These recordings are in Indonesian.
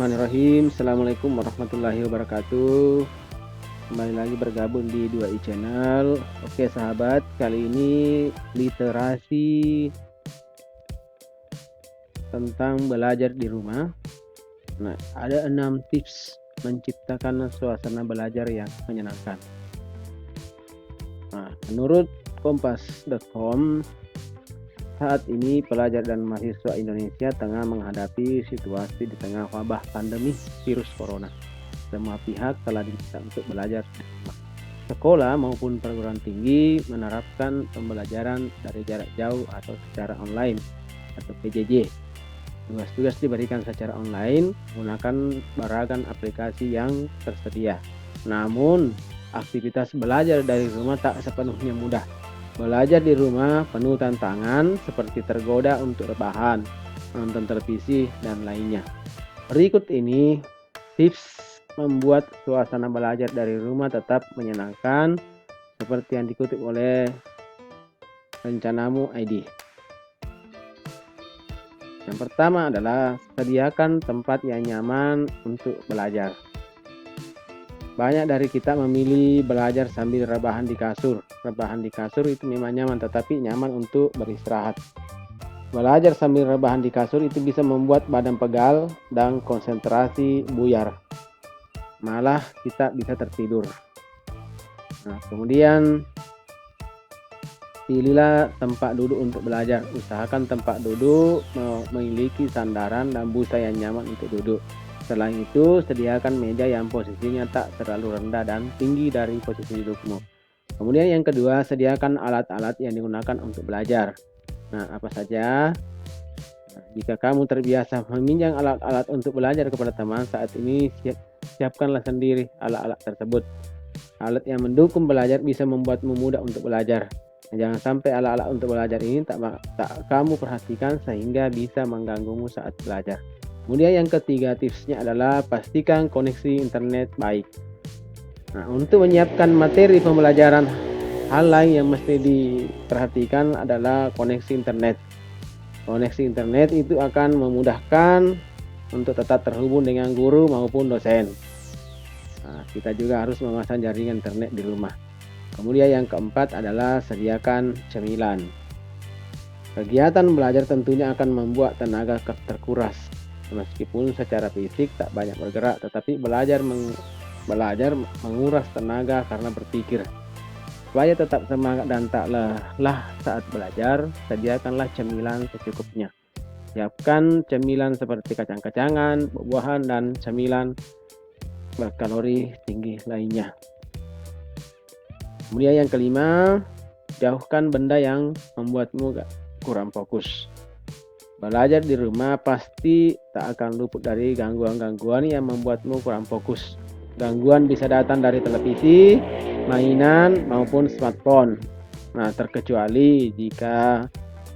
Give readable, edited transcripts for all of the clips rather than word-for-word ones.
Bismillahirrahmanirrahim. Assalamualaikum warahmatullahi wabarakatuh. Kembali lagi bergabung di 2i Channel. Oke sahabat, kali ini literasi tentang belajar di rumah. Nah, ada 6 tips menciptakan suasana belajar yang menyenangkan. Nah, menurut kompas.com, saat ini pelajar dan mahasiswa Indonesia tengah menghadapi situasi di tengah wabah pandemi virus corona. Semua pihak telah diminta untuk belajar di rumah. Sekolah maupun perguruan tinggi menerapkan pembelajaran dari jarak jauh atau secara online atau PJJ. Tugas-tugas diberikan secara online menggunakan beragam aplikasi yang tersedia. Namun, aktivitas belajar dari rumah tak sepenuhnya mudah. Belajar di rumah penuh tantangan seperti tergoda untuk rebahan, nonton televisi, dan lainnya. Berikut ini tips membuat suasana belajar dari rumah tetap menyenangkan seperti yang dikutip oleh Rencanamu ID. Yang pertama adalah sediakan tempat yang nyaman untuk belajar. Banyak dari kita memilih belajar sambil rebahan di kasur. Rebahan di kasur itu memang nyaman, tetapi nyaman untuk beristirahat. Belajar sambil rebahan di kasur itu bisa membuat badan pegal dan konsentrasi buyar. Malah kita bisa tertidur. Nah, kemudian pilihlah tempat duduk untuk belajar. Usahakan tempat duduk memiliki sandaran dan busa yang nyaman untuk duduk. Selain itu, sediakan meja yang posisinya tak terlalu rendah dan tinggi dari posisi dudukmu. Kemudian yang kedua, sediakan alat-alat yang digunakan untuk belajar. Nah, apa saja? Nah, jika kamu terbiasa meminjam alat-alat untuk belajar kepada teman, saat ini siapkanlah sendiri alat-alat tersebut. Alat yang mendukung belajar bisa membuatmu mudah untuk belajar. Nah, jangan sampai alat-alat untuk belajar ini tak kamu perhatikan sehingga bisa mengganggumu saat belajar. Kemudian yang ketiga tipsnya adalah pastikan koneksi internet baik. Nah, untuk menyiapkan materi pembelajaran, hal lain yang mesti diperhatikan adalah koneksi internet. Koneksi internet itu akan memudahkan untuk tetap terhubung dengan guru maupun dosen. Nah, kita juga harus memasang jaringan internet di rumah. Kemudian yang keempat adalah sediakan cemilan. Kegiatan belajar tentunya akan membuat tenaga terkuras. Meskipun secara fisik tak banyak bergerak, tetapi belajar menguras tenaga karena berpikir. Supaya tetap semangat dan tak lelah saat belajar, sediakanlah cemilan secukupnya. Siapkan cemilan seperti kacang-kacangan, buah-buahan, dan cemilan berkalori tinggi lainnya. Kemudian yang kelima, jauhkan benda yang membuatmu kurang fokus. Belajar di rumah pasti tak akan luput dari gangguan-gangguan yang membuatmu kurang fokus. Gangguan bisa datang dari televisi, mainan, maupun smartphone. Nah, terkecuali jika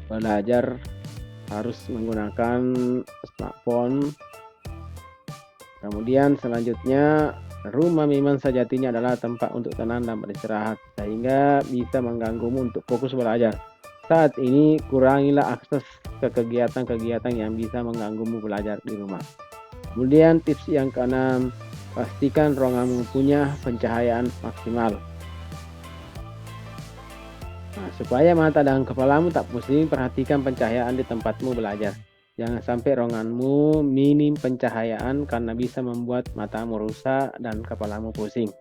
belajar harus menggunakan smartphone. Kemudian selanjutnya, rumah memang sejatinya adalah tempat untuk tenang dan beristirahat, sehingga bisa mengganggumu untuk fokus belajar. Saat ini kurangilah akses ke kegiatan-kegiatan yang bisa mengganggumu belajar di rumah. Kemudian tips yang keenam, pastikan ruanganmu punya pencahayaan maksimal. Nah, supaya mata dan kepalamu tak pusing, perhatikan pencahayaan di tempatmu belajar. Jangan sampai ruanganmu minim pencahayaan karena bisa membuat matamu rusak dan kepalamu pusing.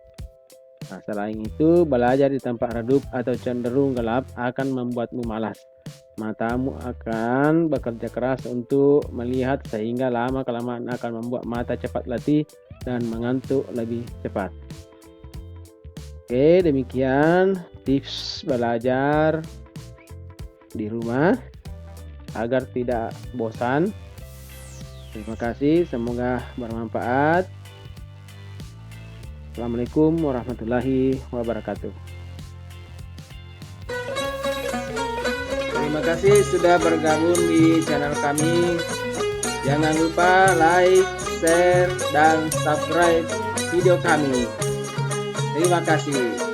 Nah, selain itu, belajar di tempat redup atau cenderung gelap akan membuatmu malas. Matamu akan bekerja keras untuk melihat sehingga lama-kelamaan akan membuat mata cepat letih dan mengantuk lebih cepat. Oke, demikian tips belajar di rumah agar tidak bosan. Terima kasih, semoga bermanfaat. Assalamualaikum warahmatullahi wabarakatuh. Terima kasih sudah bergabung di channel kami. Jangan lupa like, share, dan subscribe video kami. Terima kasih.